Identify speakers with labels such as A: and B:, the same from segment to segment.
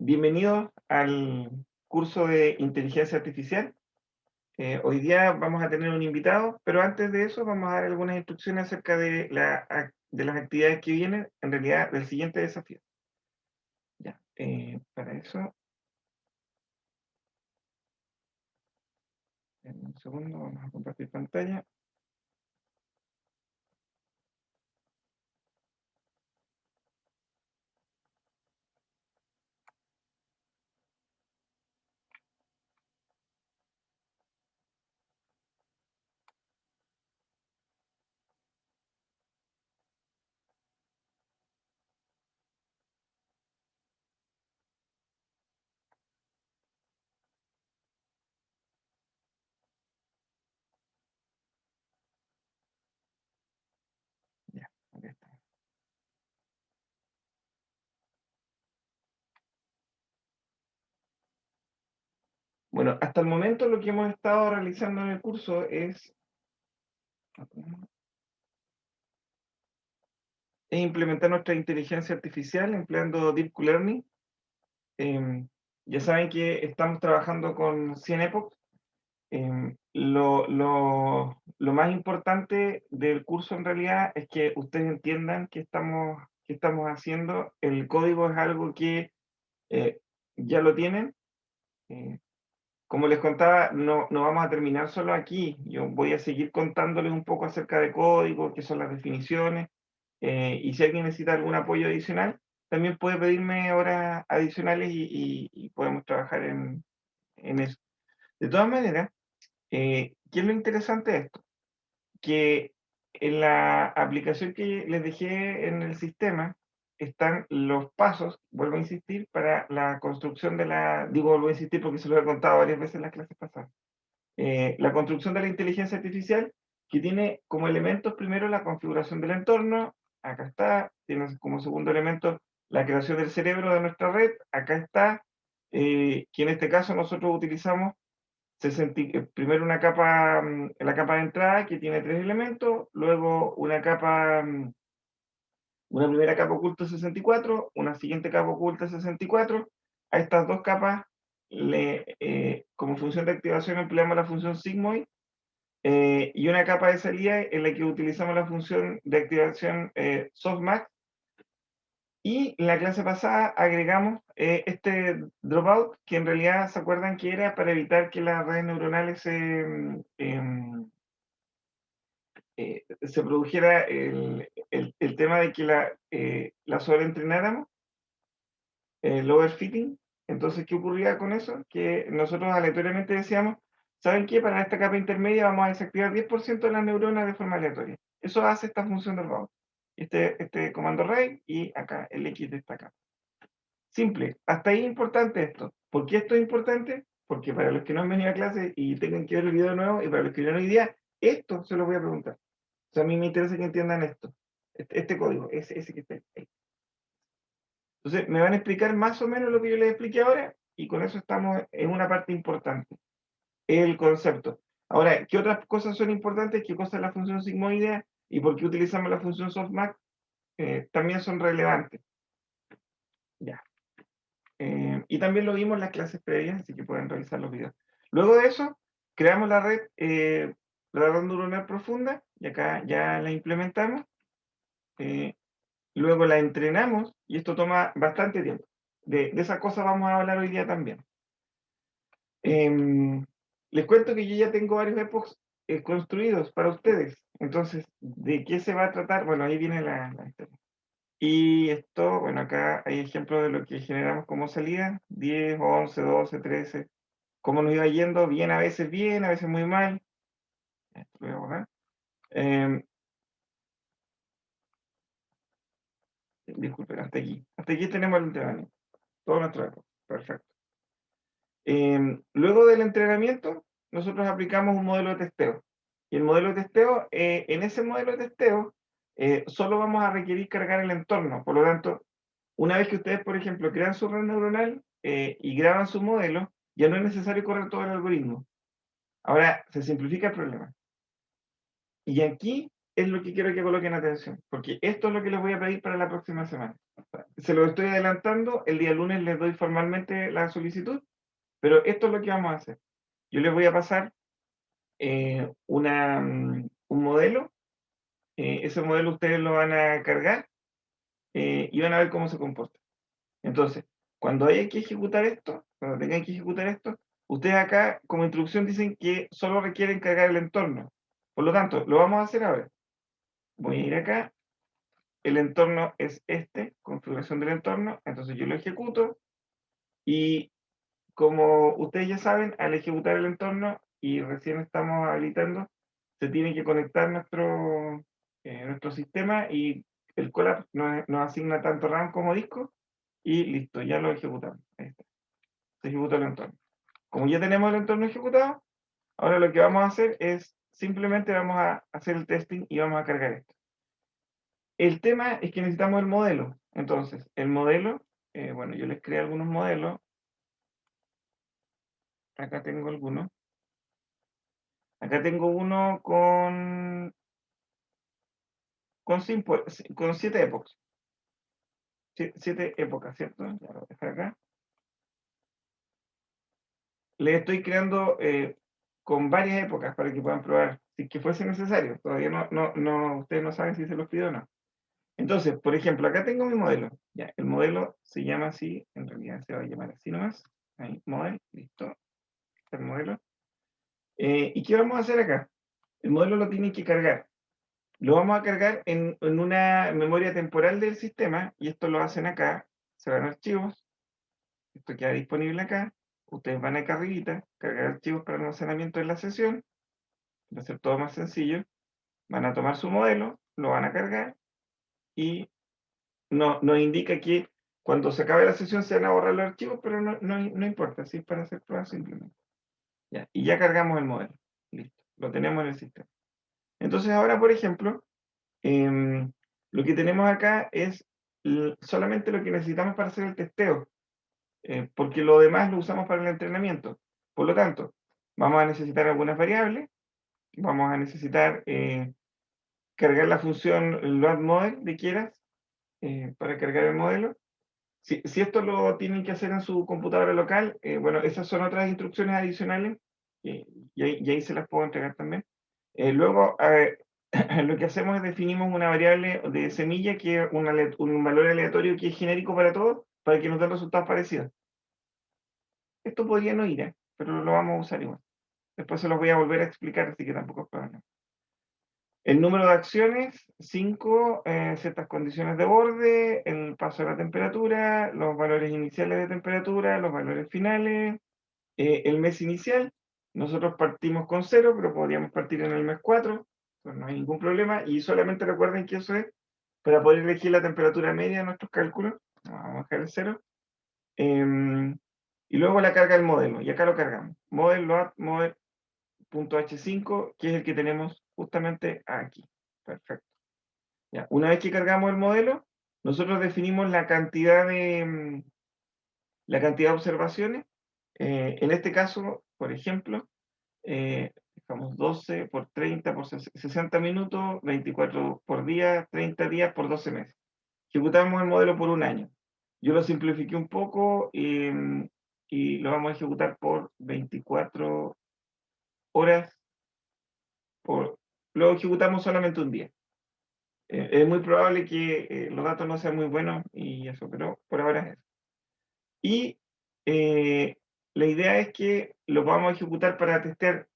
A: Bienvenidos al curso de inteligencia artificial. Hoy día vamos a tener un invitado, pero antes de eso vamos a dar algunas instrucciones acerca de, de las actividades que vienen, en realidad del siguiente desafío. Ya, para eso, en un segundo vamos a compartir pantalla. Ya, aquí está. Bueno, hasta el momento lo que hemos estado realizando en el curso es implementar nuestra inteligencia artificial empleando Deep Learning. Em, ya saben que estamos trabajando con 100 Epoch. Lo más importante del curso en realidad es que ustedes entiendan qué estamos haciendo. El código es algo que eh, ya lo tienen. Eh, Como les contaba, no vamos a terminar solo aquí. Yo voy a seguir contándoles un poco acerca de código, qué son las definiciones, y si alguien necesita algún apoyo adicional, también puede pedirme horas adicionales y podemos trabajar en eso. De todas maneras, ¿qué es lo interesante de esto? Que en la aplicación que les dejé en el sistema están los pasos, vuelvo a insistir, para la construcción de digo, vuelvo a insistir porque se lo he contado varias veces en las clases pasadas. La construcción de la inteligencia artificial, que tiene como elementos primero la configuración del entorno, acá está, tiene como segundo elemento la creación del cerebro de nuestra red, acá está, que en este caso nosotros utilizamos primero una capa, la capa de entrada que tiene tres elementos, luego una capa, una primera capa oculta 64, una siguiente capa oculta 64. A estas dos capas, como función de activación empleamos la función sigmoid, y una capa de salida en la que utilizamos la función de activación softmax. Y en la clase pasada agregamos este dropout, que en realidad se acuerdan que era para evitar que las redes neuronales se produjera el tema de que la sobreentrenáramos, el overfitting. Entonces, ¿qué ocurría con eso? Que nosotros aleatoriamente decíamos, ¿saben qué? Para esta capa intermedia vamos a desactivar 10% de las neuronas de forma aleatoria. Eso hace esta función del robot. Este comando array y acá el X de esta capa. Simple. Hasta ahí es importante esto. ¿Por qué esto es importante? Porque para los que no han venido a clase y tengan que ver el video de nuevo, y para los que vienen hoy día, esto se lo voy a preguntar. O sea, a mí me interesa que entiendan esto. Este código, ese que está ahí. Entonces, me van a explicar más o menos lo que yo les expliqué ahora, y con eso estamos en una parte importante, el concepto. Ahora, ¿qué otras cosas son importantes? ¿Qué cosa es la función sigmoidea? ¿Y por qué utilizamos la función softmax? También son relevantes. Ya. Y también lo vimos en las clases previas, así que pueden revisar los videos. Luego de eso, creamos la red neuronal profunda, y acá ya la implementamos. Eh, Luego la entrenamos, y esto toma bastante tiempo. De esas cosas vamos a hablar hoy día también. Les cuento que yo ya tengo varios epochs construidos para ustedes. Entonces, ¿de qué se va a tratar? Bueno, ahí viene la historia. Y esto, bueno, acá hay ejemplos de lo que generamos como salida: 10, 11, 12, 13. Cómo nos iba yendo, bien, a veces muy mal. Esto lo voy a borrar. Em, Disculpen, hasta aquí. Hasta aquí tenemos el entrenamiento. Todo nuestro epoch. Perfecto. Luego del entrenamiento, nosotros aplicamos un modelo de testeo. Y el modelo de testeo, en ese modelo de testeo, solo vamos a requerir cargar el entorno. Por lo tanto, una vez que ustedes, por ejemplo, crean su red neuronal y graban su modelo, ya no es necesario correr todo el algoritmo. Ahora se simplifica el problema. Y aquí es lo que quiero que coloquen atención, porque esto es lo que les voy a pedir para la próxima semana. se lo estoy adelantando, el día lunes les doy formalmente la solicitud, pero esto es lo que vamos a hacer. Yo les voy a pasar un modelo, ese modelo ustedes lo van a cargar y van a ver cómo se comporta. Entonces, cuando haya que ejecutar esto, cuando tengan que ejecutar esto, ustedes acá como instrucción dicen que solo requieren cargar el entorno. Por lo tanto, lo vamos a hacer ahora. Voy a ir acá, el entorno es este, configuración del entorno, entonces yo lo ejecuto y como ustedes ya saben, al ejecutar el entorno y recién estamos habilitando, se tiene que conectar nuestro sistema y el Colab nos asigna tanto RAM como disco y listo, ya lo ejecutamos. Ahí está, se ejecuta el entorno. Como ya tenemos el entorno ejecutado, ahora lo que vamos a hacer es simplemente vamos a hacer el testing y vamos a cargar esto. El tema es que necesitamos el modelo. Entonces, el modelo, bueno, yo les creé algunos modelos. Acá tengo algunos. Acá tengo uno con 7 épocas. 7 épocas, ¿cierto? Ya lo dejo acá. Le estoy creando con varias épocas para que puedan probar, si que fuese necesario. Todavía ustedes no saben si se los pido o no. Entonces, por ejemplo, acá tengo mi modelo. Ya, el modelo se llama así, en realidad se va a llamar así nomás. Ahí, model, listo. Este es el modelo. ¿Y qué vamos a hacer acá? El modelo lo tienen que cargar. Lo vamos a cargar en una memoria temporal del sistema y esto lo hacen acá. Se van a archivos. Esto queda disponible acá. Ustedes van acá arribita, cargar archivos para almacenamiento en la sesión. Va a ser todo más sencillo. Van a tomar su modelo, lo van a cargar y nos indica que cuando se acabe la sesión se van a borrar los archivos, pero no importa, así es para hacer pruebas simplemente. Ya, y ya cargamos el modelo. Listo, lo tenemos en el sistema. Entonces ahora, por ejemplo, lo que tenemos acá es solamente lo que necesitamos para hacer el testeo, porque lo demás lo usamos para el entrenamiento. Por lo tanto, vamos a necesitar algunas variables, vamos a necesitar cargar la función loadModel de quieras para cargar el modelo. Si esto lo tienen que hacer en su computadora local, bueno, esas son otras instrucciones adicionales y ahí se las puedo entregar también. Luego, lo que hacemos es definimos una variable de semilla que es un valor aleatorio que es genérico para todos, para que nos den resultados parecidos. Esto podría no ir, pero lo vamos a usar igual. Después se los voy a volver a explicar, así que tampoco es problema. El número de acciones, 5, ciertas condiciones de borde, el paso de la temperatura, los valores iniciales de temperatura, los valores finales, el mes inicial. Nosotros partimos con 0, pero podríamos partir en el mes 4, pues no hay ningún problema. Y solamente recuerden que eso es para poder elegir la temperatura media de nuestros cálculos. Vamos a dejar el 0. Y luego la carga del modelo, y acá lo cargamos. Model load, model.h5, que es el que tenemos justamente aquí. Perfecto. Ya, una vez que cargamos el modelo, nosotros definimos la cantidad de observaciones. En este caso, por ejemplo, dejamos 12 por 30 por 60 minutos, 24 por día, 30 días por 12 meses. Ejecutamos el modelo por un año. Yo lo simplifiqué un poco y lo vamos a ejecutar por 24 horas. Lo ejecutamos solamente un día. Es muy probable que los datos no sean muy buenos y eso, pero por ahora es eso. Y la idea es que lo vamos a ejecutar para testear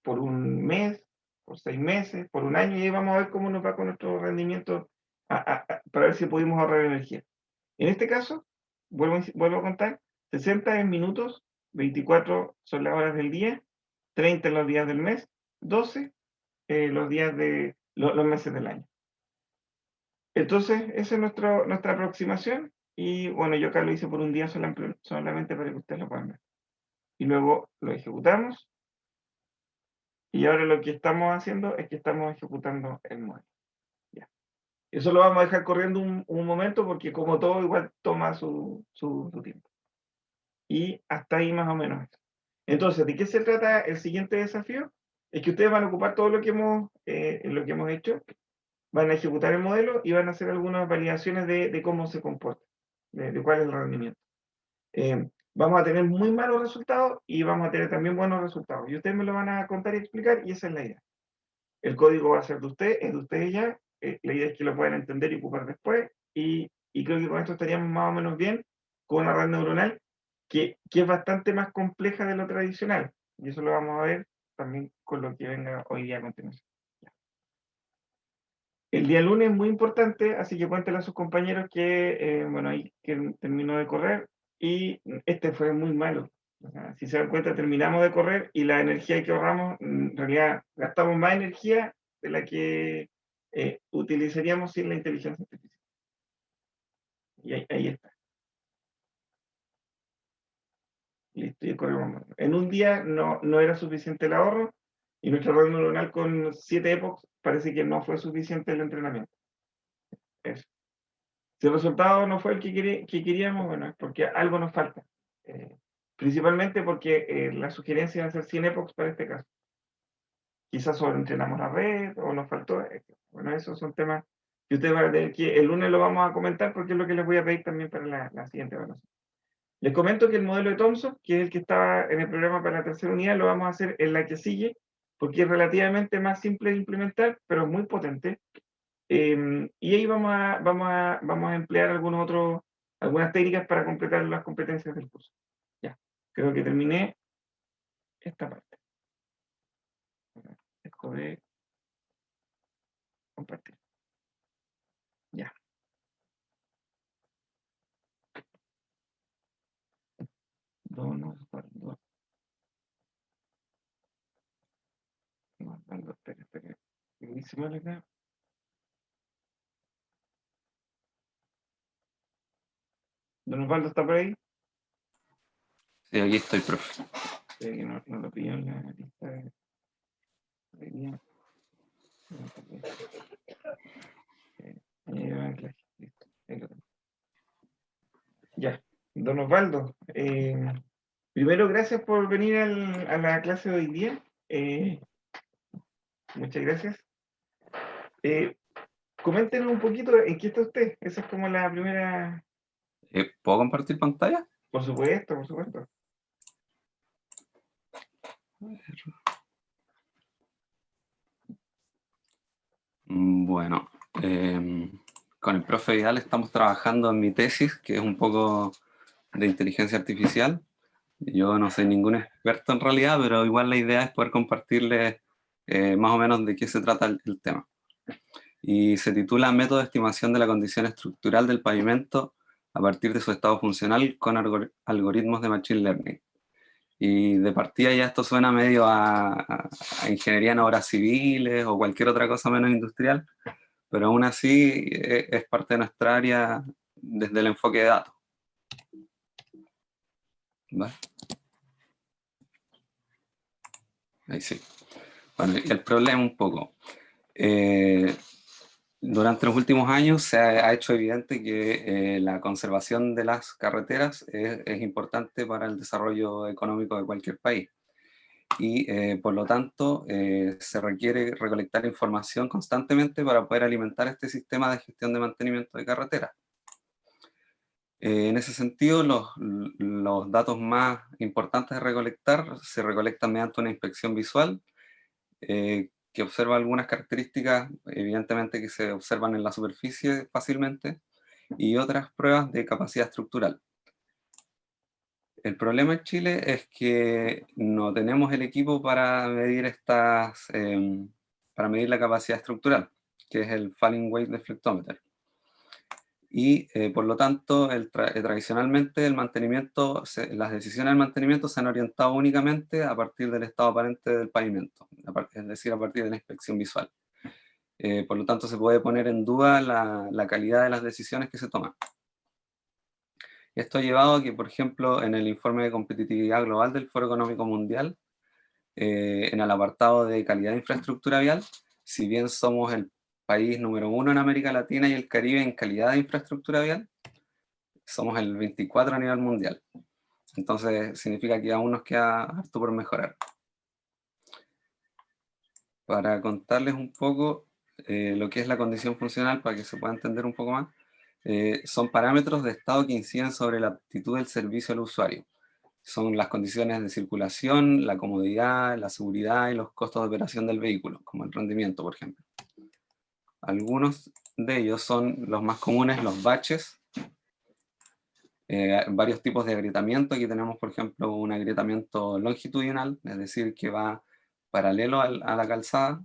A: por un mes, por 6 meses, por un año, y ahí vamos a ver cómo nos va con nuestro rendimiento para ver si pudimos ahorrar energía. En este caso, vuelvo a contar, 60 en minutos, 24 son las horas del día, 30 en los días del mes, 12 los meses del año. Entonces, esa es nuestra aproximación. Y bueno, yo acá lo hice por un día solamente para que ustedes lo puedan ver. Y luego lo ejecutamos. Y ahora lo que estamos haciendo es que estamos ejecutando el modelo. Ya. Eso lo vamos a dejar corriendo un momento porque como todo igual toma su tiempo. Y hasta ahí más o menos eso. Entonces, ¿de qué se trata el siguiente desafío? Es que ustedes van a ocupar todo lo que hemos hecho van a ejecutar el modelo y van a hacer algunas validaciones de cómo se comporta, de cuál es el rendimiento. Vamos a tener muy malos resultados y vamos a tener también buenos resultados. Y ustedes me lo van a contar y explicar y esa es la idea. El código va a ser de usted, es de ustedes ya. La idea es que lo puedan entender y ocupar después. Y creo que con esto estaríamos más o menos bien con una red neuronal que es bastante más compleja de lo tradicional. Y eso lo vamos a ver también con lo que venga hoy día a continuación. El día lunes es muy importante, así que cuéntenle a sus compañeros que, bueno, ahí que terminó de correr y este fue muy malo. O sea, si se dan cuenta, terminamos de correr y la energía que ahorramos, en realidad gastamos más energía de la que utilizaríamos sin la inteligencia artificial. Y ahí está. Listo, y corremos. En un día no era suficiente el ahorro y nuestra red neuronal con 7 epochs parece que no fue suficiente el entrenamiento. Eso. Si el resultado no fue el que queríamos, bueno, es porque algo nos falta. Eh, Principalmente porque la sugerencia va a ser 100 epochs para este caso. Quizás sobreentrenamos la red o nos faltó. Bueno, esos son temas que ustedes van a tener que, el lunes lo vamos a comentar porque es lo que les voy a pedir también para la siguiente evaluación. Les comento que el modelo de Thomson, que es el que estaba en el programa para la tercera unidad, lo vamos a hacer en la que sigue, porque es relativamente más simple de implementar, pero muy potente. Y ahí vamos a emplear algunas técnicas para completar las competencias del curso. Ya, creo que terminé esta parte. Dejo de compartir. Ya. Espera. Dice mal acá. Don Osvaldo está por ahí.
B: Sí, aquí estoy, profe.
A: Que no lo pillo en la lista de día. Listo. Ahí lo tengo. Ya. Don Osvaldo, primero, gracias por venir a la clase de hoy día. Muchas gracias. Coméntenos un poquito en qué está usted. Esa es como la primera.
B: ¿Puedo compartir pantalla?
A: Por supuesto, por supuesto.
B: Bueno, con el profe Vidal estamos trabajando en mi tesis, que es un poco de inteligencia artificial. Yo no soy ningún experto en realidad, pero igual la idea es poder compartirles más o menos de qué se trata el tema. Y se titula Método de estimación de la condición estructural del pavimento a partir de su estado funcional con algoritmos de Machine Learning. Y de partida ya esto suena medio a ingeniería en obras civiles o cualquier otra cosa menos industrial, pero aún así es parte de nuestra área desde el enfoque de datos. ¿Vale? Ahí sí. Bueno, y el problema un poco. Durante los últimos años se ha hecho evidente que la conservación de las carreteras es importante para el desarrollo económico de cualquier país. Y por lo tanto se requiere recolectar información constantemente para poder alimentar este sistema de gestión de mantenimiento de carreteras. En ese sentido, los datos más importantes de recolectar se recolectan mediante una inspección visual que observa algunas características, evidentemente que se observan en la superficie fácilmente, y otras pruebas de capacidad estructural. El problema en Chile es que no tenemos el equipo para medir para medir la capacidad estructural, que es el Falling Weight Deflectometer. Y por lo tanto, tradicionalmente el mantenimiento, las decisiones del mantenimiento se han orientado únicamente a partir del estado aparente del pavimento, es decir, a partir de la inspección visual. Por lo tanto, se puede poner en duda la calidad de las decisiones que se toman. Esto ha llevado a que, por ejemplo, en el informe de competitividad global del Foro Económico Mundial, en el apartado de calidad de infraestructura vial, si bien somos el país número 1 en América Latina y el Caribe en calidad de infraestructura vial, somos el 24 a nivel mundial. Entonces significa que aún nos queda harto por mejorar. Para contarles un poco, lo que es la condición funcional, para que se pueda entender un poco más, son parámetros de estado que inciden sobre la aptitud del servicio al usuario. Son las condiciones de circulación, la comodidad, la seguridad y los costos de operación del vehículo, como el rendimiento, por ejemplo. Algunos de ellos son los más comunes, los baches, varios tipos de agrietamiento. Aquí tenemos, por ejemplo, un agrietamiento longitudinal, es decir, que va paralelo a la calzada.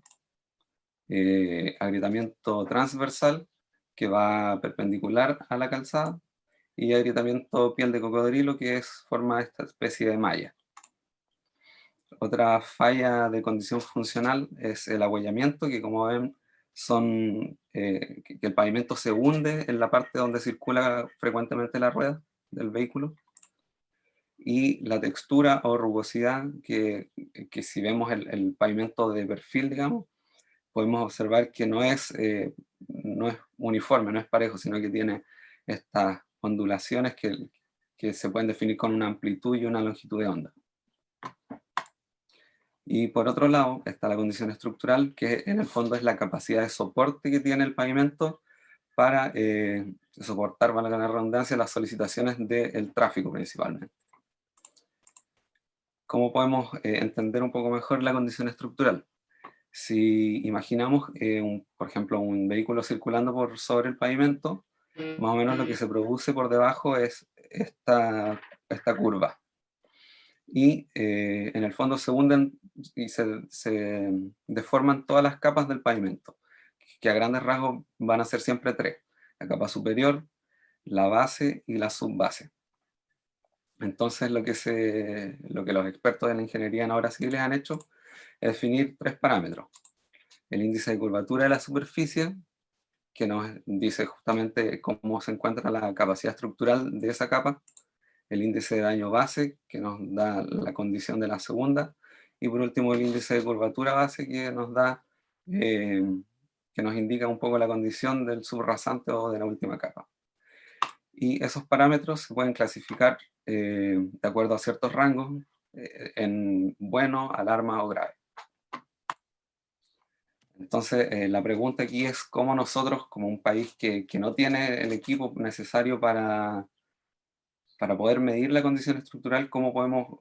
B: Agrietamiento transversal, que va perpendicular a la calzada. Y agrietamiento piel de cocodrilo, que forma esta especie de malla. Otra falla de condición funcional es el agüellamiento, que como ven son que el pavimento se hunde en la parte donde circula frecuentemente la rueda del vehículo. Y la textura o rugosidad, que si vemos el pavimento de perfil, digamos, podemos observar que no es uniforme, no es parejo, sino que tiene estas ondulaciones que se pueden definir con una amplitud y una longitud de onda. Y por otro lado está la condición estructural, que en el fondo es la capacidad de soporte que tiene el pavimento para soportar, valga la redundancia, las solicitaciones del tráfico principalmente. ¿Cómo podemos entender un poco mejor la condición estructural? Si imaginamos, por ejemplo, un vehículo circulando por sobre el pavimento, más o menos lo que se produce por debajo es esta curva. Y en el fondo se hunden y se deforman todas las capas del pavimento, que a grandes rasgos van a ser siempre tres: la capa superior, la base y la subbase. Entonces lo que los expertos de la ingeniería en obras civiles han hecho es definir tres parámetros: el índice de curvatura de la superficie, que nos dice justamente cómo se encuentra la capacidad estructural de esa capa; el índice de daño base, que nos da la condición de la segunda; y por último el índice de curvatura base, que nos indica un poco la condición del subrasante o de la última capa. Y esos parámetros se pueden clasificar de acuerdo a ciertos rangos, en bueno, alarma o grave. Entonces, la pregunta aquí es cómo nosotros, como un país que no tiene el equipo necesario para poder medir la condición estructural, cómo podemos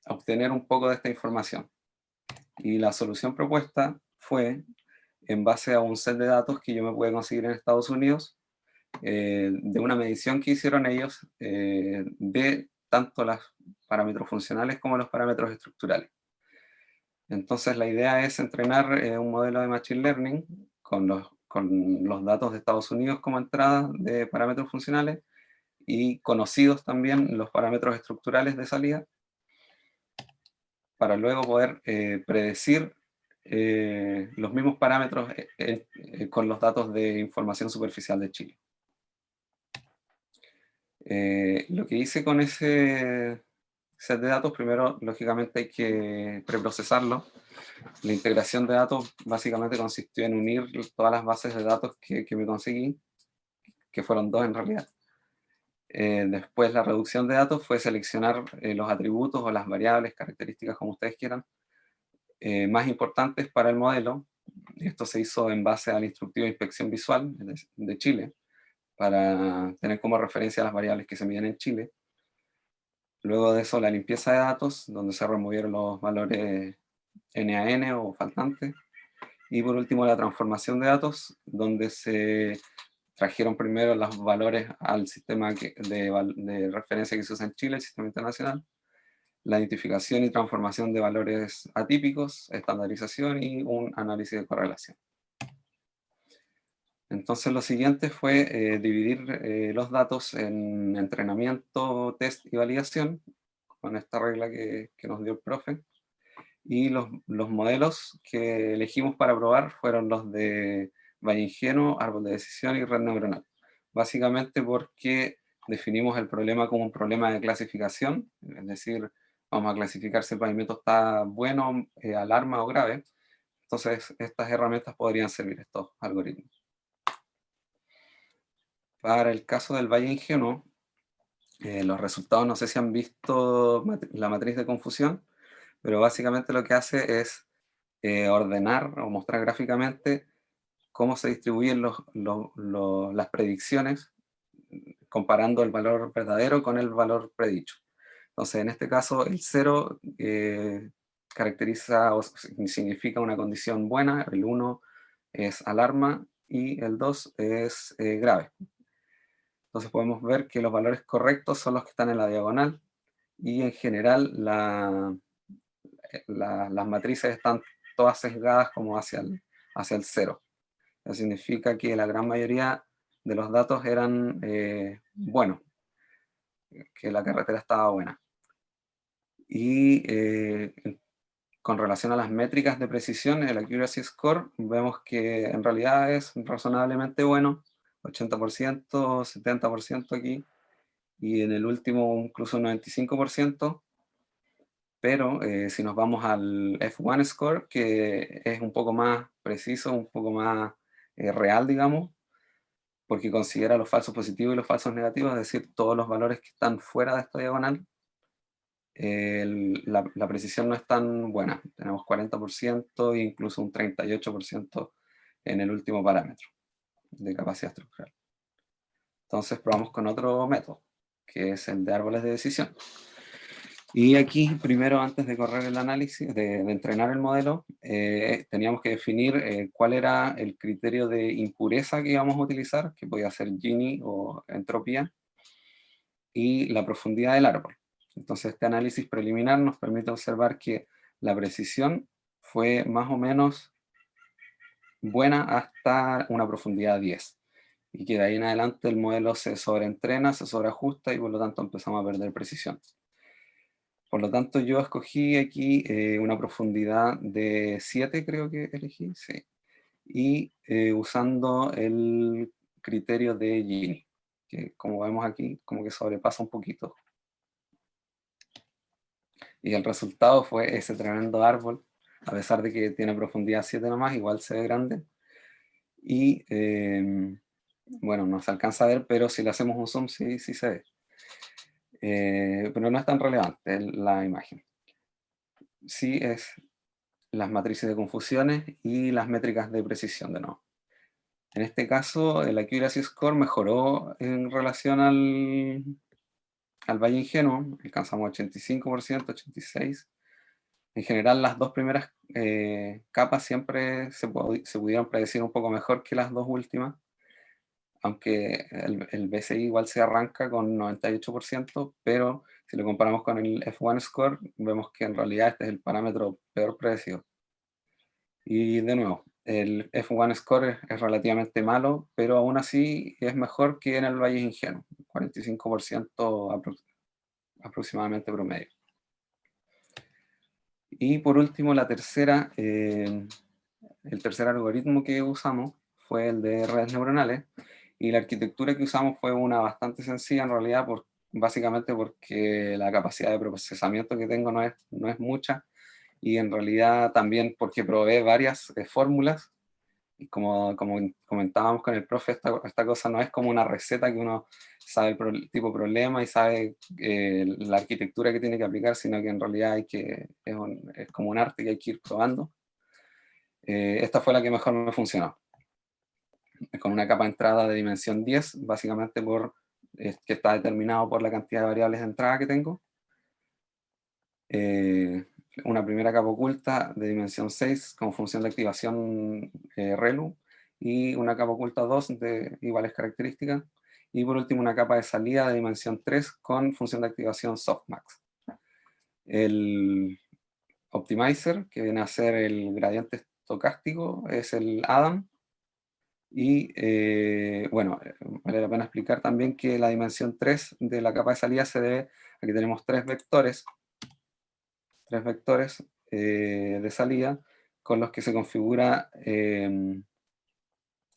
B: obtener un poco de esta información. Y la solución propuesta fue en base a un set de datos que yo me pude conseguir en Estados Unidos, de una medición que hicieron ellos de tanto los parámetros funcionales como los parámetros estructurales. Entonces la idea es entrenar un modelo de Machine Learning con los datos de Estados Unidos como entrada de parámetros funcionales, y conocidos también los parámetros estructurales de salida, para luego poder predecir los mismos parámetros con los datos de información superficial de Chile. Lo que hice con ese set de datos: primero, lógicamente hay que preprocesarlo. La integración de datos básicamente consistió en unir todas las bases de datos que me conseguí, que fueron dos en realidad. Después, la reducción de datos fue seleccionar los atributos o las variables, características, como ustedes quieran, más importantes para el modelo. Esto se hizo en base al instructivo de inspección visual de Chile, para tener como referencia las variables que se miden en Chile. Luego de eso, la limpieza de datos, donde se removieron los valores NaN o faltantes. Y por último, la transformación de datos, donde se trajeron primero los valores al sistema de referencia que se usa en Chile, el sistema internacional, la identificación y transformación de valores atípicos, estandarización y un análisis de correlación. Entonces lo siguiente fue dividir los datos en entrenamiento, test y validación, con esta regla que nos dio el profe. Y los modelos que elegimos para probar fueron los de Valle Ingenuo, árbol de decisión y red neuronal. Básicamente porque definimos el problema como un problema de clasificación, es decir, vamos a clasificar si el pavimento está bueno, alarma o grave. Entonces estas herramientas podrían servir, estos algoritmos. Para el caso del Valle Ingenuo, los resultados, no sé si han visto la matriz de confusión, pero básicamente lo que hace es ordenar o mostrar gráficamente cómo se distribuyen las predicciones comparando el valor verdadero con el valor predicho. Entonces, en este caso, el 0 caracteriza o significa una condición buena, el 1 es alarma y el 2 es grave. Entonces podemos ver que los valores correctos son los que están en la diagonal y en general las matrices están todas sesgadas como hacia el 0. Eso significa que la gran mayoría de los datos eran buenos, que la carretera estaba buena. Y con relación a las métricas de precisión, el Accuracy Score, vemos que en realidad es razonablemente bueno, 80%, 70% aquí, y en el último incluso un 95%, pero si nos vamos al F1 Score, que es un poco más preciso, un poco más real, digamos, porque considera los falsos positivos y los falsos negativos, es decir, todos los valores que están fuera de esta diagonal, la precisión no es tan buena. Tenemos 40% e incluso un 38% en el último parámetro de capacidad estructural. Entonces probamos con otro método, que es el de árboles de decisión. Y aquí, primero, antes de correr el análisis, de entrenar el modelo, teníamos que definir cuál era el criterio de impureza que íbamos a utilizar, que podía ser Gini o entropía, y la profundidad del árbol. Entonces, este análisis preliminar nos permite observar que la precisión fue más o menos buena hasta una profundidad 10, y que de ahí en adelante el modelo se sobreentrena, se sobreajusta y por lo tanto empezamos a perder precisión. Por lo tanto, yo escogí aquí una profundidad de 7, creo que elegí, sí. Y usando el criterio de Gini, que como vemos aquí, como que sobrepasa un poquito. Y el resultado fue ese tremendo árbol, a pesar de que tiene profundidad 7 nomás, igual se ve grande. Y bueno, no se alcanza a ver, pero si le hacemos un zoom, sí, sí se ve. Pero no es tan relevante la imagen. Sí es las matrices de confusiones y las métricas de precisión de nuevo. En este caso, el Accuracy Score mejoró en relación al valle ingenuo, alcanzamos 85%, 86%. En general, las dos primeras capas siempre se pudieron predecir un poco mejor que las dos últimas, aunque el BCI igual se arranca con 98%, pero si lo comparamos con el F1 Score, vemos que en realidad este es el parámetro peor predecido. Y de nuevo, el F1 Score es relativamente malo, pero aún así es mejor que en el Valle Ingenuo, 45% aproximadamente promedio. Y por último, el tercer algoritmo que usamos fue el de redes neuronales, y la arquitectura que usamos fue una bastante sencilla en realidad, básicamente porque la capacidad de procesamiento que tengo no es mucha, y en realidad también porque probé varias fórmulas, y como comentábamos con el profe, esta cosa no es como una receta que uno sabe el tipo de problema y sabe la arquitectura que tiene que aplicar, sino que en realidad es como un arte que hay que ir probando. Esta fue la que mejor me funcionó, con una capa de entrada de dimensión 10, básicamente que está determinado por la cantidad de variables de entrada que tengo. Una primera capa oculta de dimensión 6 con función de activación ReLU, y una capa oculta 2 de iguales características, y por último una capa de salida de dimensión 3 con función de activación softmax. El optimizer, que viene a ser el gradiente estocástico, es el Adam. Y bueno, vale la pena explicar también que la dimensión 3 de la capa de salida se debe a que tenemos tres vectores de salida con los que se configura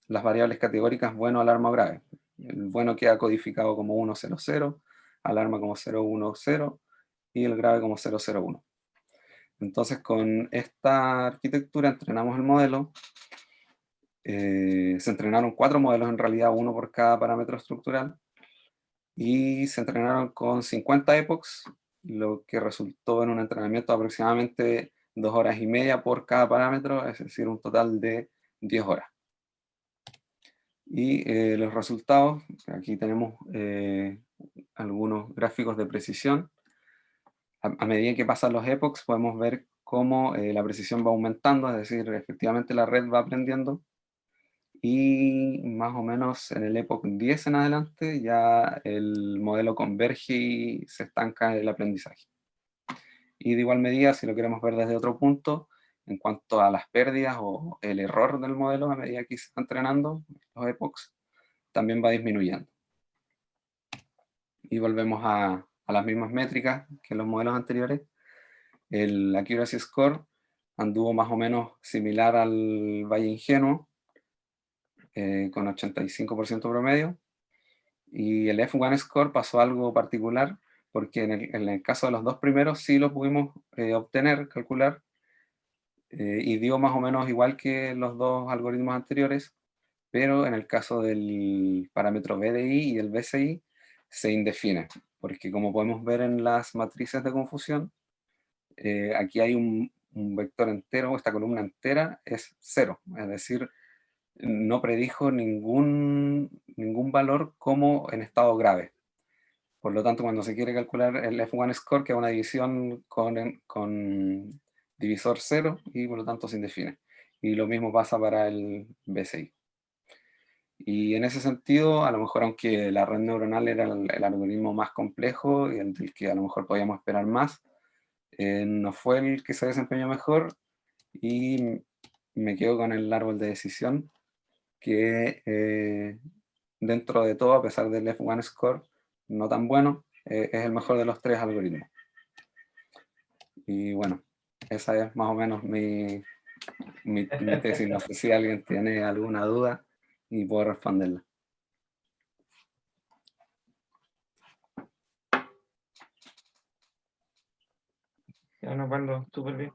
B: las variables categóricas bueno, alarma o grave. El bueno queda codificado como 100, alarma como 010 y el grave como 001. Entonces, con esta arquitectura entrenamos el modelo. Se entrenaron 4 modelos, en realidad uno por cada parámetro estructural, y se entrenaron con 50 epochs, lo que resultó en un entrenamiento de aproximadamente 2 horas y media por cada parámetro, es decir, un total de 10 horas. Y los resultados, aquí tenemos algunos gráficos de precisión. A medida que pasan los epochs podemos ver cómo la precisión va aumentando, es decir, efectivamente la red va aprendiendo, y más o menos en el epoch 10 en adelante ya el modelo converge y se estanca el aprendizaje. Y de igual medida, si lo queremos ver desde otro punto, en cuanto a las pérdidas o el error del modelo a medida que se está entrenando, los epochs, también va disminuyendo. Y volvemos a las mismas métricas que en los modelos anteriores. El accuracy score anduvo más o menos similar al valle ingenuo, con 85% promedio, y el F1 score pasó algo particular, porque en el caso de los dos primeros sí lo pudimos obtener, calcular, y dio más o menos igual que los dos algoritmos anteriores, pero en el caso del parámetro BDI y el BCI se indefine, porque como podemos ver en las matrices de confusión, aquí hay un vector entero, esta columna entera es 0, es decir, no predijo ningún valor como en estado grave. Por lo tanto, cuando se quiere calcular el F1 score, queda una división con divisor 0 y por lo tanto se indefine. Y lo mismo pasa para el BCI. Y en ese sentido, a lo mejor aunque la red neuronal era el algoritmo más complejo y el del que a lo mejor podíamos esperar más, no fue el que se desempeñó mejor, y me quedo con el árbol de decisión, que dentro de todo, a pesar del F1 score no tan bueno, es el mejor de los tres algoritmos. Y bueno, esa es más o menos mi tesis. No sé si alguien tiene alguna duda y puedo responderla.
A: Ya nos van súper bien.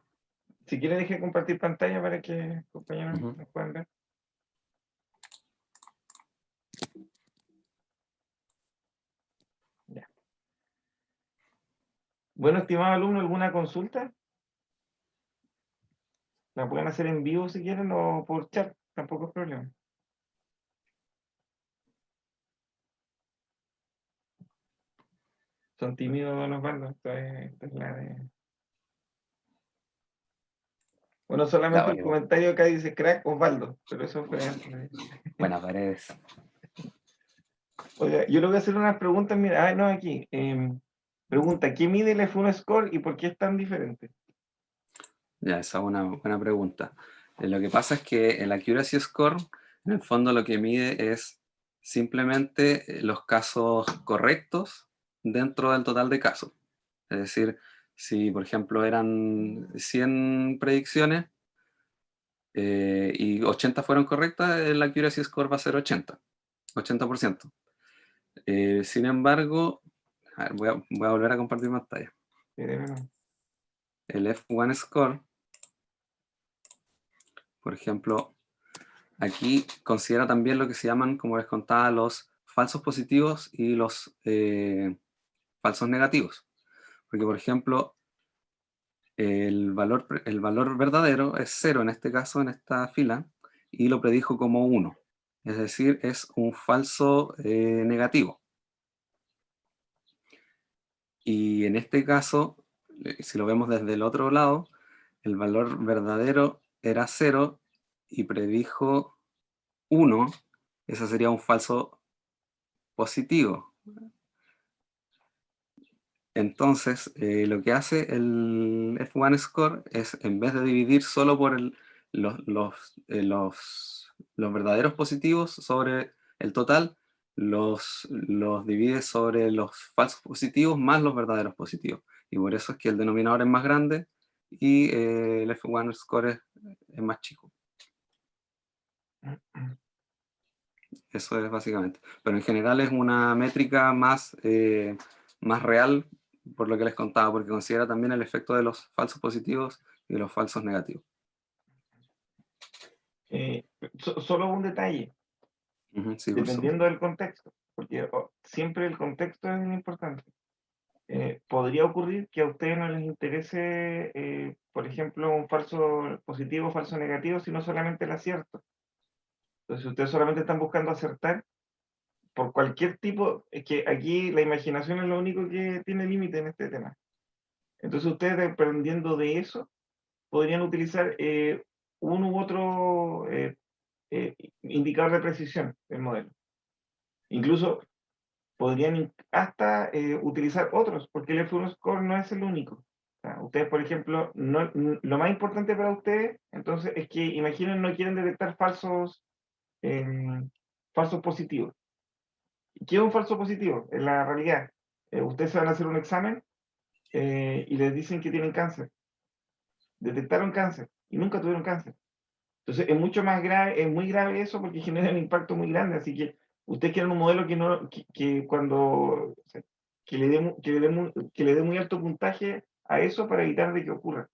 A: Si quiere, deje compartir pantalla para que compañeros nos puedan ver. Ya. Bueno, estimado alumno, ¿alguna consulta? La pueden hacer en vivo si quieren o por chat, tampoco es problema. Son tímidos, don Osvaldo. Esta es la de... Bueno, solamente el comentario acá dice crack Osvaldo, pero eso fue antes.
B: Buenas paredes.
A: Oiga, yo le voy a hacer unas preguntas, mira, no, aquí. Pregunta, ¿qué mide el F1 Score y por qué es tan diferente?
B: Ya, esa es una buena pregunta. Lo que pasa es que el Accuracy Score, en el fondo lo que mide es simplemente los casos correctos dentro del total de casos. Es decir, si por ejemplo eran 100 predicciones y 80 fueron correctas, el Accuracy Score va a ser 80%. Sin embargo, a ver, voy a volver a compartir pantalla. El F1 Score, por ejemplo, aquí considera también lo que se llaman, como les contaba, los falsos positivos y los falsos negativos. Porque, por ejemplo, el valor verdadero es 0 en este caso, en esta fila, y lo predijo como 1. Es decir, es un falso negativo. Y en este caso, si lo vemos desde el otro lado, el valor verdadero era 0 y predijo 1. Eso sería un falso positivo. Entonces, lo que hace el F1 Score es, en vez de dividir solo por los verdaderos positivos sobre el total, los divide sobre los falsos positivos más los verdaderos positivos. Y por eso es que el denominador es más grande y el F1 Score es más chico. Eso es básicamente. Pero en general es una métrica más real, por lo que les contaba, porque considera también el efecto de los falsos positivos y de los falsos negativos.
A: Solo un detalle,
B: Sí,
A: dependiendo del contexto, porque siempre el contexto es importante. podría ocurrir que a ustedes no les interese, por ejemplo, un falso positivo, falso negativo, sino solamente el acierto. Entonces, si ustedes solamente están buscando acertar, por cualquier tipo, es que aquí la imaginación es lo único que tiene límite en este tema. Entonces, ustedes dependiendo de eso, podrían utilizar uno u otro indicador de precisión del modelo. Incluso podrían hasta utilizar otros, porque el F1 Score no es el único. O sea, ustedes, por ejemplo, lo más importante para ustedes, entonces, es que imaginen no quieren detectar falsos positivos. ¿Qué es un falso positivo? En la realidad, ustedes se van a hacer un examen y les dicen que tienen cáncer. Detectaron cáncer y nunca tuvieron cáncer. Entonces es mucho más grave, es muy grave eso porque genera un impacto muy grande. Así que ustedes quieren un modelo que no, que cuando, o sea, que le dé muy alto puntaje a eso para evitar de que ocurra.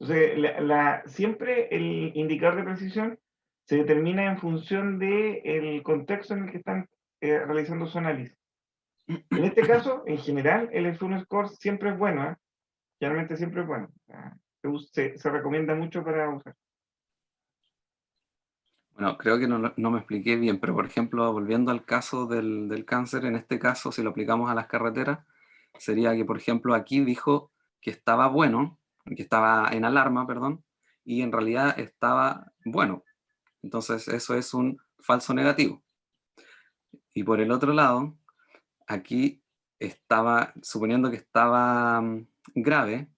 A: Entonces, siempre el indicador de precisión se determina en función del contexto en el que están realizando su análisis. En este caso, en general, el F1 Score siempre es bueno, ¿eh? Generalmente siempre es bueno. Se recomienda mucho para usar.
B: Bueno, creo que no me expliqué bien, pero por ejemplo, volviendo al caso del cáncer, en este caso, si lo aplicamos a las carreteras, sería que, por ejemplo, aquí dijo que estaba bueno, que estaba en alarma, perdón, y en realidad estaba bueno. Entonces, eso es un falso negativo. Y por el otro lado, aquí estaba, suponiendo que estaba grave,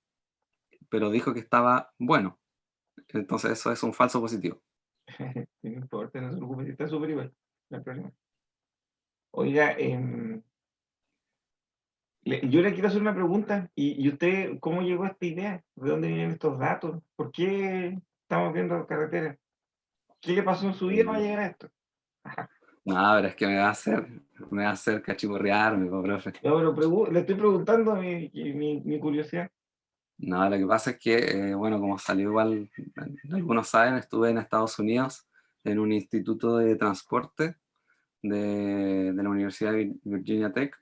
B: pero dijo que estaba bueno. Entonces, eso es un falso positivo.
A: No importa, no se preocupe, si está súper igual, no hay problema. Oiga, yo le quiero hacer una pregunta. ¿Y usted cómo llegó a esta idea? ¿De dónde vienen estos datos? ¿Por qué estamos viendo carreteras? ¿Qué le pasó en su vida para
B: Eh,
A: llegar a esto?
B: No, pero es que me va a hacer cachiporrearme, po, profe.
A: No, pero le estoy preguntando mi curiosidad.
B: No, lo que pasa es que, bueno, como salió igual, algunos saben, estuve en Estados Unidos en un instituto de transporte de la Universidad de Virginia Tech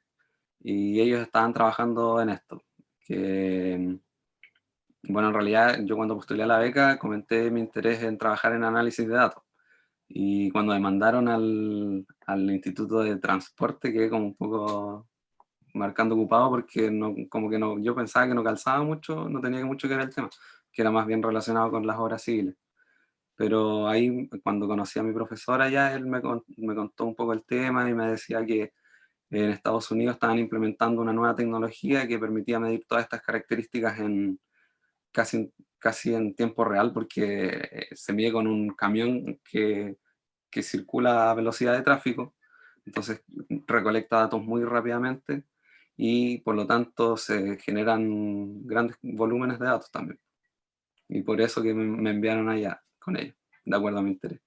B: y ellos estaban trabajando en esto. Que, bueno, en realidad yo cuando postulé a la beca comenté mi interés en trabajar en análisis de datos. Y cuando me mandaron al instituto de transporte quedé como un poco marcando ocupado porque no, como que no, yo pensaba que no calzaba mucho, no tenía mucho que ver el tema, que era más bien relacionado con las obras civiles. Pero ahí cuando conocí a mi profesora ya, él me contó un poco el tema y me decía que en Estados Unidos estaban implementando una nueva tecnología que permitía medir todas estas características casi en tiempo real porque se mide con un camión que circula a velocidad de tráfico, entonces recolecta datos muy rápidamente y por lo tanto se generan grandes volúmenes de datos también. Y por eso que me enviaron allá con ellos, de acuerdo a mi interés.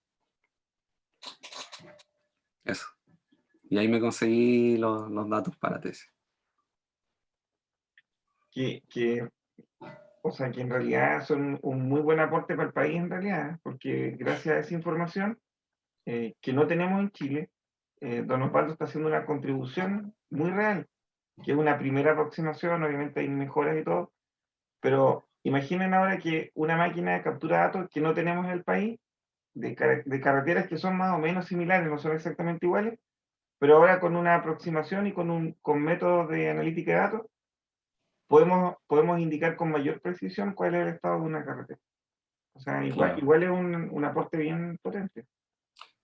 B: Eso. Y ahí me conseguí los datos para la tesis.
A: Que, o sea, que en realidad son un muy buen aporte para el país, en realidad, porque gracias a esa información que no tenemos en Chile, don Osvaldo está haciendo una contribución muy real, que es una primera aproximación, obviamente hay mejoras y todo, pero imaginen ahora que una máquina captura datos que no tenemos en el país, de carreteras que son más o menos similares, no son exactamente iguales, pero ahora con una aproximación y con métodos de analítica de datos, podemos indicar con mayor precisión cuál es el estado de una carretera. O sea,
B: Claro.
A: igual es un aporte bien potente.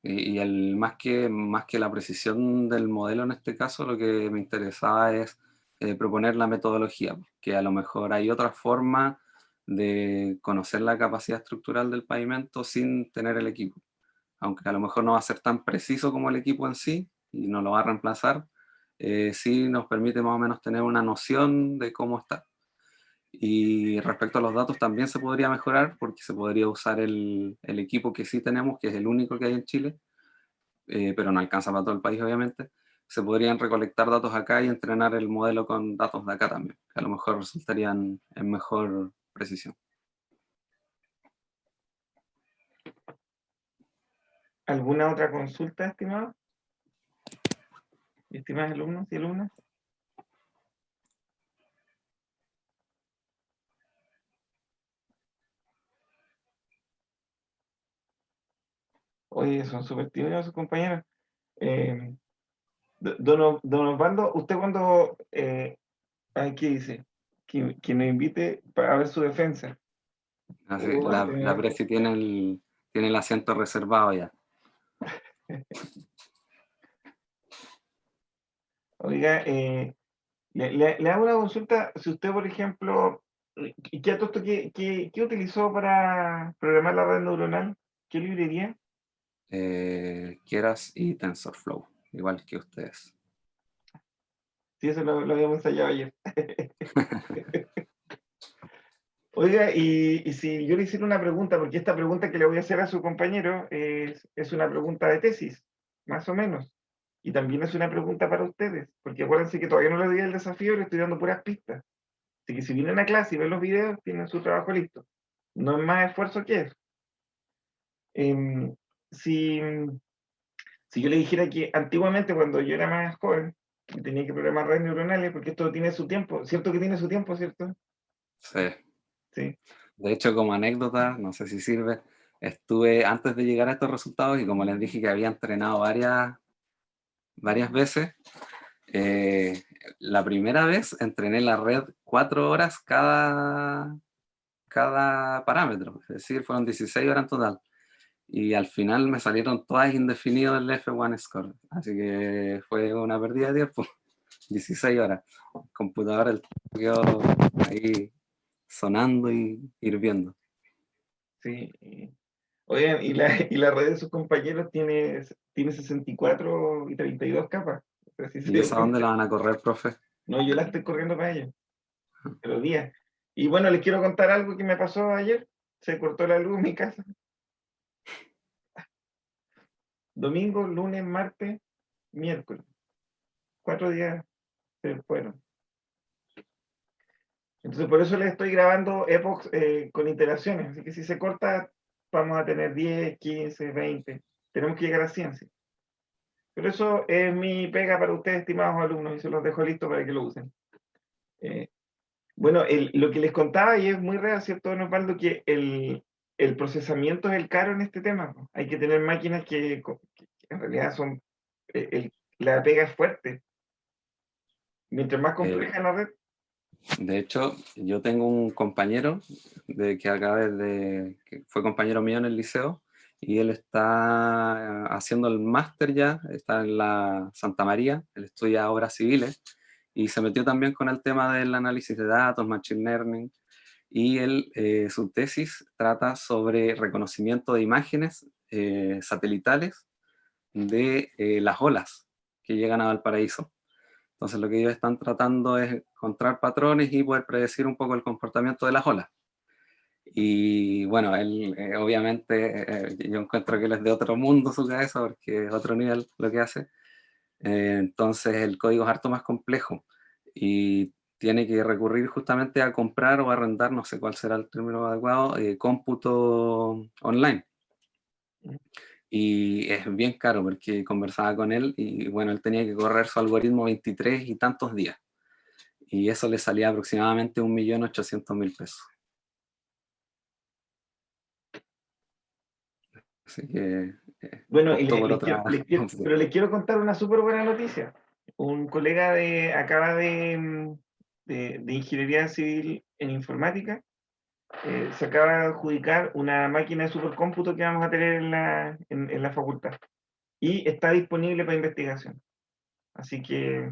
B: Y más que la precisión del modelo en este caso, lo que me interesaba es proponer la metodología, que a lo mejor hay otra forma de conocer la capacidad estructural del pavimento sin tener el equipo. Aunque a lo mejor no va a ser tan preciso como el equipo en sí y no lo va a reemplazar, sí nos permite más o menos tener una noción de cómo está. Y respecto a los datos también se podría mejorar porque se podría usar el equipo que sí tenemos, que es el único que hay en Chile, pero no alcanza para todo el país obviamente. Se podrían recolectar datos acá y entrenar el modelo con datos de acá también, que a lo mejor resultarían en mejor precisión.
A: ¿Alguna otra consulta, estimado? Estimados alumnos y alumnas. Oye, son súper tímidos sus compañeros. Eh, don Osvaldo, usted cuando, ay, ¿qué dice? Que nos invite para ver su defensa.
B: Así,
A: Va a
B: la
A: tener-
B: Presi tiene el asiento reservado ya.
A: Oiga, le hago una consulta. Si usted, por ejemplo, ¿qué, qué utilizó para programar la red neuronal? ¿Qué librería?
B: Keras y TensorFlow, igual que ustedes.
A: Sí, eso lo habíamos ensayado ayer. Oiga, y si yo le hiciera una pregunta, porque esta pregunta que le voy a hacer a su compañero es una pregunta de tesis, más o menos. Y también es una pregunta para ustedes, porque acuérdense que todavía no les di el desafío, le estoy dando puras pistas. Así que si vienen a clase y ven los videos, tienen su trabajo listo. No es más esfuerzo que eso. Em, si, si yo le dijera que antiguamente, cuando yo era más joven, y tenía que programar redes neuronales, porque esto tiene su tiempo, ¿cierto que tiene su tiempo, cierto?
B: Sí.
A: Sí.
B: De hecho, como anécdota, no sé si sirve, estuve antes de llegar a estos resultados y como les dije que había entrenado varias veces, eh, la primera vez entrené la red 4 horas cada parámetro, es decir, fueron 16 horas en total. Y al final me salieron todas indefinidas el F1 score, así que fue una pérdida de tiempo, 16 horas. El computador el quedó ahí sonando y hirviendo.
A: Sí. Oigan, y la red de sus compañeros tiene 64 y 32 capas. O sea, sí se
B: ¿Y
A: dio
B: esa dónde
A: cuenta.
B: la van a correr, profe?
A: No, yo la estoy corriendo para ellos, pero día. Y bueno, les quiero contar algo que me pasó ayer. Se cortó la luz en mi casa. Domingo, lunes, martes, miércoles. 4 días se fueron. Entonces, por eso les estoy grabando Epoch con iteraciones. Así que si se corta, vamos a tener 10, 15, 20. Tenemos que llegar a 100. Sí. Pero eso es mi pega para ustedes, estimados alumnos, y se los dejo listo para que lo usen. Eh, bueno, lo que les contaba, y es muy real, ¿cierto, don Osvaldo? Que el procesamiento es el caro en este tema. ¿No? Hay que tener máquinas que en realidad son. La pega es fuerte. Mientras más
B: Eh,
A: compleja la red.
B: de hecho, yo tengo un compañero que fue compañero mío en el liceo y él está haciendo el máster ya, está en la Santa María, él estudia obras civiles y se metió también con el tema del análisis de datos, machine learning, y su tesis trata sobre reconocimiento de imágenes satelitales de las olas que llegan a Valparaíso. Entonces lo que ellos están tratando es encontrar patrones y poder predecir un poco el comportamiento de las olas. Y bueno, él obviamente yo encuentro que él es de otro mundo su cabeza porque es otro nivel lo que hace. Entonces el código es harto más complejo y tiene que recurrir justamente a comprar o arrendar, no sé cuál será el término adecuado, cómputo online. Y es bien caro porque conversaba con él y bueno, él tenía que correr su algoritmo 23 y tantos días. Y eso le salía aproximadamente 1.800.000 pesos. Así que
A: Bueno, y
B: optó por otra
A: pero
B: opción.
A: les quiero contar una súper buena noticia. Un colega acaba de ingeniería civil en informática, se acaba de adjudicar una máquina de supercómputo que vamos a tener en la facultad. Y está disponible para investigación. Así que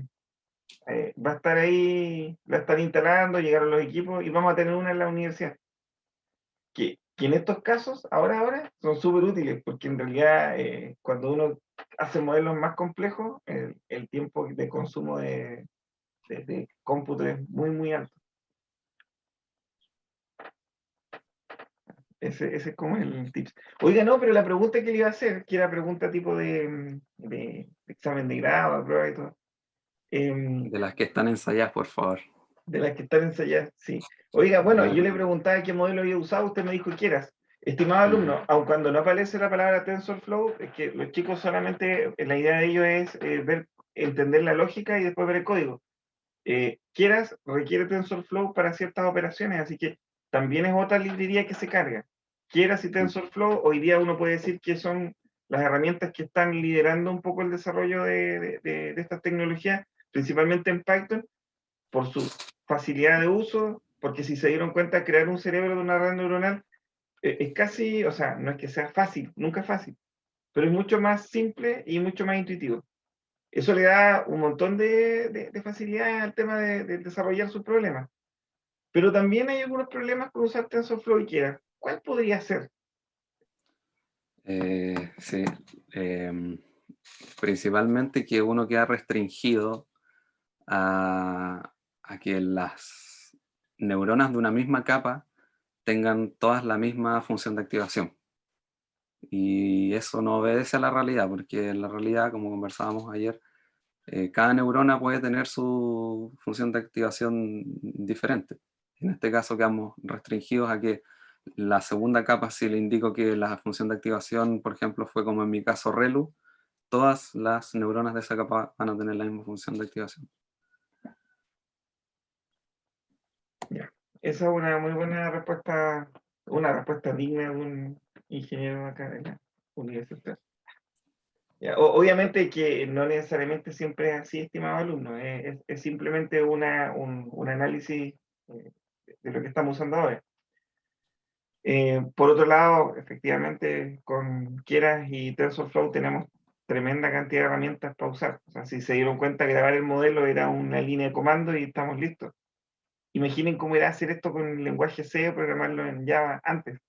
A: va a estar ahí, la están instalando, llegaron los equipos y vamos a tener una en la universidad. Que en estos casos, ahora, son súper útiles, porque en realidad cuando uno hace modelos más complejos, el tiempo de consumo de cómputo es muy, muy alto. Ese es como el tips. Oiga, no, pero la pregunta que le iba a hacer, que era pregunta tipo de examen de grado, prueba y todo, em,
B: De las que están ensayadas, por favor.
A: de las que están ensayadas, sí. Oiga, bueno,
B: Yo,
A: yo le preguntaba qué modelo había usado, usted me dijo quieras. Estimado
B: ujú.
A: alumno, aun cuando no aparece la palabra TensorFlow, es que los chicos solamente, la idea de ellos es entender la lógica y después ver el código. Quieras requiere TensorFlow para ciertas operaciones, así que también es otra librería que se carga. Quieras y TensorFlow, hoy día uno puede decir que son las herramientas que están liderando un poco el desarrollo de estas tecnologías, principalmente en Python, por su facilidad de uso, porque si se dieron cuenta, crear un cerebro de una red neuronal es casi, o sea, no es que sea fácil, nunca es fácil, pero es mucho más simple y mucho más intuitivo. Eso le da un montón de facilidad al tema de desarrollar sus problemas. Pero también hay algunos problemas con usar TensorFlow y Keras. ¿Cuál podría ser?
B: Sí, principalmente que uno queda restringido a que las neuronas de una misma capa tengan todas la misma función de activación. Y eso no obedece a la realidad, porque en la realidad, como conversábamos ayer, cada neurona puede tener su función de activación diferente. En este caso quedamos restringidos a que la segunda capa, si le indico que la función de activación, por ejemplo, fue como en mi caso ReLU, todas las neuronas de esa capa van a tener la misma función de activación.
A: Ya. Esa es una muy buena respuesta, una respuesta digna de un ingeniero acá de la universidad. Ya, obviamente que no necesariamente siempre es así, estimado alumno, es simplemente un análisis de lo que estamos usando ahora. Por otro lado, efectivamente, con Keras y TensorFlow tenemos tremenda cantidad de herramientas para usar. O sea, si se dieron cuenta, grabar el modelo era una línea de comando y estamos listos. Imaginen cómo era hacer esto con el lenguaje C o programarlo en Java antes.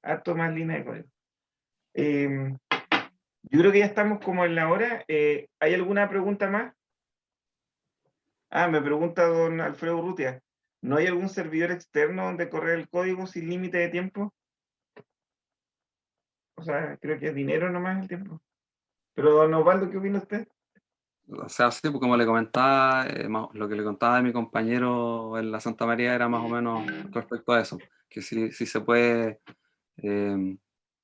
A: Harto más línea de código. Yo creo que ya estamos como en la hora. ¿Hay alguna pregunta más? Ah, me pregunta don Alfredo Urrutia. ¿No hay algún servidor externo donde correr el código sin límite de tiempo? O sea, creo que es dinero nomás el tiempo. Pero don Osvaldo, ¿qué opina usted?
B: O sea, sí, pues como le comentaba, lo que le contaba a mi compañero en la Santa María era más o menos respecto a eso, que si se puede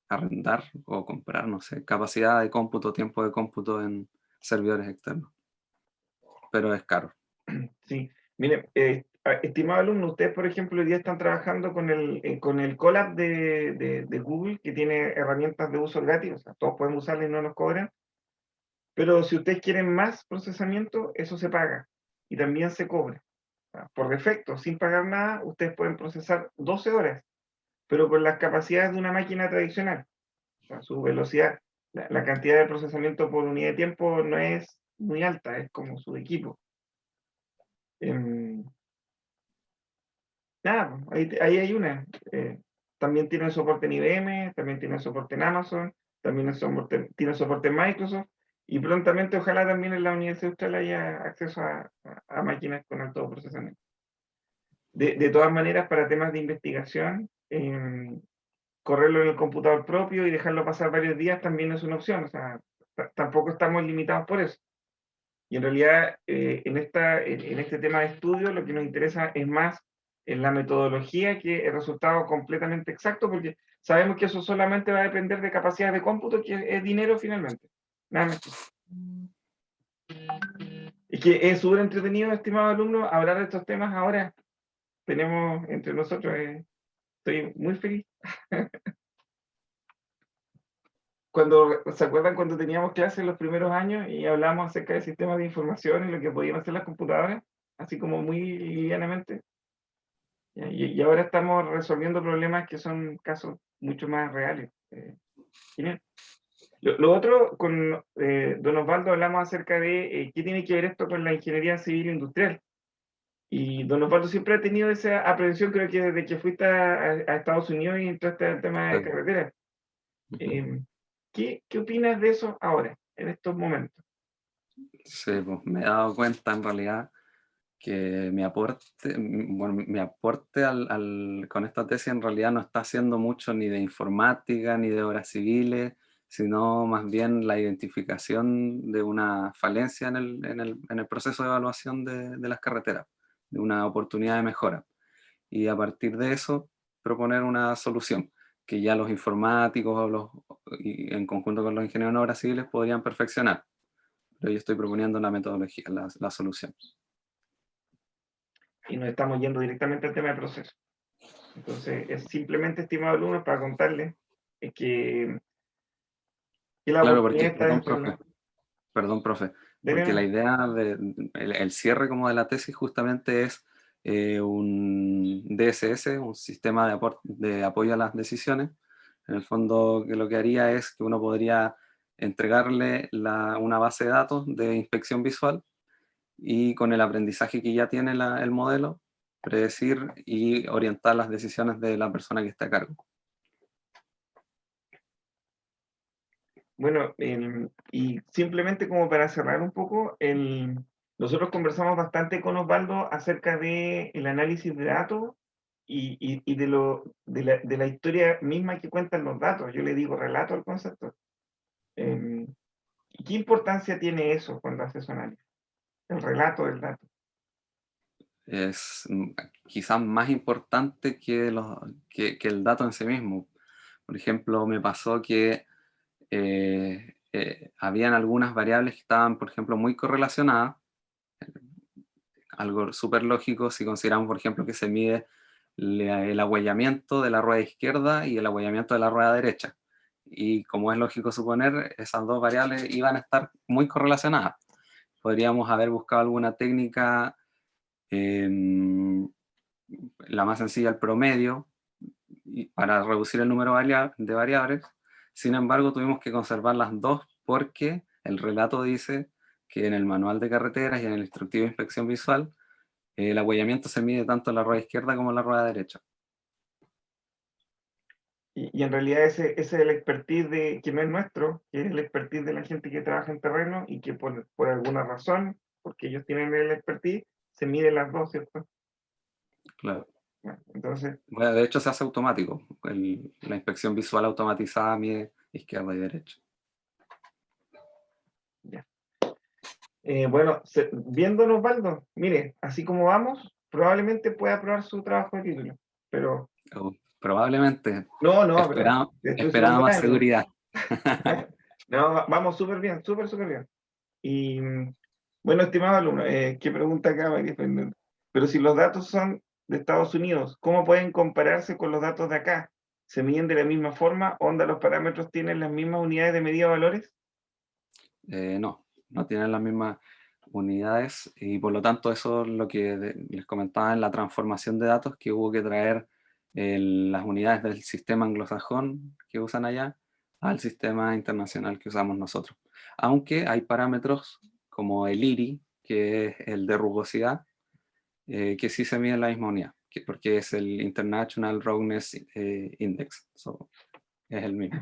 B: arrendar o comprar, no sé, capacidad de cómputo, tiempo de cómputo en servidores externos, pero es caro.
A: Sí, mire, estimado alumno, ustedes, por ejemplo, hoy día están trabajando con el Colab de Google, que tiene herramientas de uso gratis, o sea, todos podemos usarla y no nos cobran, pero si ustedes quieren más procesamiento, eso se paga y también se cobra. O sea, por defecto, sin pagar nada, ustedes pueden procesar 12 horas, pero con las capacidades de una máquina tradicional. O sea, su velocidad, la cantidad de procesamiento por unidad de tiempo no es muy alta, es como su equipo. Em, Nada, pues, ahí hay una. También tiene soporte en IBM, también tiene soporte en Amazon, también tiene soporte en Microsoft, y prontamente ojalá también en la Universidad Austral haya acceso a máquinas con alto procesamiento. De todas maneras, para temas de investigación, correrlo en el computador propio y dejarlo pasar varios días también es una opción. O sea, tampoco estamos limitados por eso. Y en realidad, en este tema de estudio, lo que nos interesa es más en la metodología que el resultado completamente exacto, porque sabemos que eso solamente va a depender de capacidad de cómputo, que es dinero finalmente. Nada más. Es que es súper entretenido, estimado alumno, hablar de estos temas ahora. Tenemos entre nosotros, estoy muy feliz. ¿Se acuerdan cuando teníamos clases en los primeros años y hablábamos acerca de sistemas de información y lo que podían hacer las computadoras? Así como muy livianamente. Y ahora estamos resolviendo problemas que son casos mucho más reales. Genial. Lo otro, con don Osvaldo hablamos acerca de qué tiene que ver esto con la ingeniería civil industrial. Y don Osvaldo siempre ha tenido esa aprehensión, creo que desde que fuiste a Estados Unidos y entraste al tema de
B: Sí.
A: carreteras. ¿Qué opinas de eso ahora, en estos momentos?
B: Sí, pues me he dado cuenta en realidad que mi aporte con esta tesis en realidad no está haciendo mucho ni de informática ni de obras civiles, sino más bien la identificación de una falencia en el proceso de evaluación de las carreteras, de una oportunidad de mejora. Y a partir de eso, proponer una solución que ya los informáticos y en conjunto con los ingenieros en obras civiles podrían perfeccionar. Pero yo estoy proponiendo la metodología, la solución.
A: Y nos estamos yendo directamente al tema de proceso. Entonces, es simplemente, estimado alumno, para contarles que, que la
B: Claro,
A: oportunidad
B: porque,
A: está dentro de la...
B: perdón, profe,
A: Dele
B: porque la
A: nomás.
B: idea el cierre como de la tesis justamente es un DSS, un sistema de apoyo a las decisiones. En el fondo, que lo que haría es que uno podría entregarle una base de datos de inspección visual y con el aprendizaje que ya tiene el modelo, predecir y orientar las decisiones de la persona que está a cargo.
A: Bueno, y simplemente como para cerrar un poco, nosotros conversamos bastante con Osvaldo acerca del análisis de datos y de la historia misma que cuentan los datos. Yo le digo relato al concepto. Em, ¿Qué importancia tiene eso cuando haces su análisis? El relato del dato.
B: Es quizás más importante que el dato en sí mismo. Por ejemplo, me pasó que habían algunas variables que estaban, por ejemplo, muy correlacionadas, algo súper lógico si consideramos, por ejemplo, que se mide el ahuellamiento de la rueda izquierda y el ahuellamiento de la rueda derecha. Y como es lógico suponer, esas dos variables iban a estar muy correlacionadas. Podríamos haber buscado alguna técnica, la más sencilla, el promedio, para reducir el número de variables. Sin embargo, tuvimos que conservar las dos porque el relato dice que en el manual de carreteras y en el instructivo de inspección visual, el ahuellamiento se mide tanto en la rueda izquierda como en la rueda derecha.
A: Y en realidad ese es el expertise que no es nuestro, que es el expertise de la gente que trabaja en terreno y que por alguna razón, porque ellos tienen el expertise, se miden las dos, ¿cierto?
B: Claro.
A: Bueno, entonces,
B: Bueno, de hecho se hace automático. La inspección visual automatizada mide izquierda y derecha.
A: ya. Bueno, viéndonos, Osvaldo, mire, así como vamos, probablemente pueda aprobar su trabajo de título, pero
B: Probablemente
A: no, pero estoy
B: esperaba
A: superando el
B: más
A: ánimo.
B: seguridad.
A: No, vamos súper bien, súper bien. Y bueno, estimado alumno, ¿qué pregunta acá, María Fernanda? Pero si los datos son de Estados Unidos, ¿cómo pueden compararse con los datos de acá? ¿Se miden de la misma forma? ¿Onda los parámetros tienen las mismas unidades de medida de valores?
B: No tienen las mismas unidades y por lo tanto eso es lo que les comentaba en la transformación de datos, que hubo que traer las unidades del sistema anglosajón que usan allá al sistema internacional que usamos nosotros. Aunque hay parámetros como el IRI, que es el de rugosidad, que sí se mide en la misma unidad, porque es el International Roughness Index, es el mismo.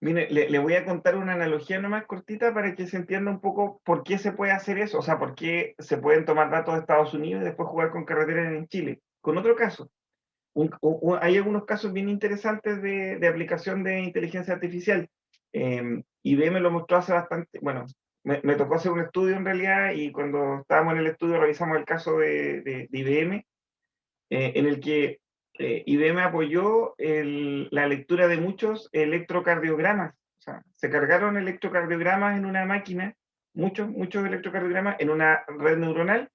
A: Mire, le voy a contar una analogía nomás cortita para que se entienda un poco por qué se puede hacer eso, o sea, por qué se pueden tomar datos de Estados Unidos y después jugar con carreteras en Chile. Con otro caso, hay algunos casos bien interesantes de aplicación de inteligencia artificial. IBM lo mostró hace bastante, bueno, me tocó hacer un estudio en realidad y cuando estábamos en el estudio revisamos el caso de IBM, en el que IBM apoyó la lectura de muchos electrocardiogramas. O sea, se cargaron electrocardiogramas en una máquina, muchos electrocardiogramas en una red neuronal,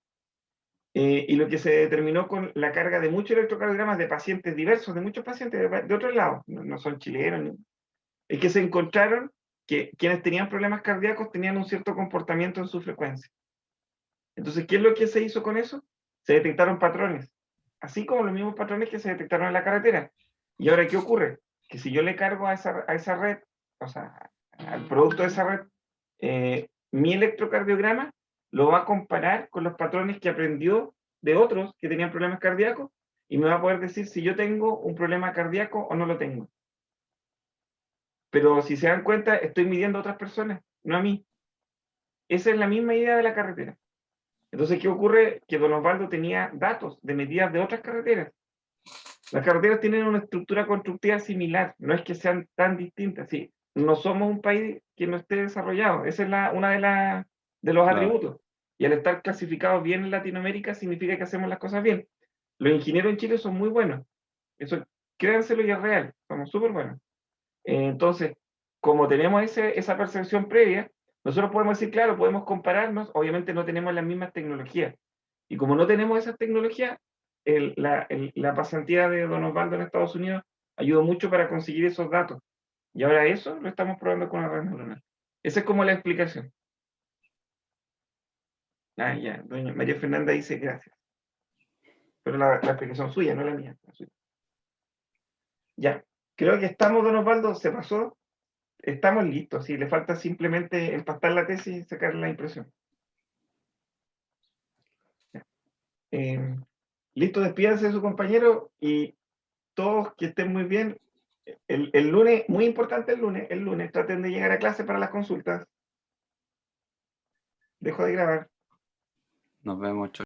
A: y lo que se determinó con la carga de muchos electrocardiogramas de pacientes diversos, de muchos pacientes de otros lados, no son chilenos, es que se encontraron que quienes tenían problemas cardíacos tenían un cierto comportamiento en su frecuencia. Entonces, ¿qué es lo que se hizo con eso? Se detectaron patrones, así como los mismos patrones que se detectaron en la carretera. ¿Y ahora qué ocurre? Que si yo le cargo a esa red, o sea, al producto de esa red, mi electrocardiograma lo va a comparar con los patrones que aprendió de otros que tenían problemas cardíacos y me va a poder decir si yo tengo un problema cardíaco o no lo tengo. Pero si se dan cuenta, estoy midiendo a otras personas, no a mí. Esa es la misma idea de la carretera. Entonces, ¿qué ocurre? Que don Osvaldo tenía datos de medidas de otras carreteras. Las carreteras tienen una estructura constructiva similar, no es que sean tan distintas. Sí, no somos un país que no esté desarrollado, esa es una de los
B: Claro.
A: atributos. Y al estar clasificados bien en Latinoamérica significa que hacemos las cosas bien. Los ingenieros en Chile son muy buenos, eso créanselo y es real, somos súper buenos. Entonces, como tenemos esa percepción previa, nosotros podemos decir, claro, podemos compararnos, obviamente no tenemos las mismas tecnologías. Y como no tenemos esas tecnologías, la pasantía de don Osvaldo en Estados Unidos Ayudó mucho para conseguir esos datos. Y ahora eso lo estamos probando con la red neuronal. Esa es como la explicación. Ah, ya, doña María Fernanda dice gracias. Pero la explicación suya, no la mía. La suya. Ya, creo que estamos, don Osvaldo, se pasó. Estamos listos, sí, le falta simplemente empastar la tesis y sacar la impresión. Listo, despídanse de su compañero y todos que estén muy bien. El lunes, muy importante el lunes, traten de llegar a clase para las consultas. Dejo de grabar.
B: Nos vemos. Chau.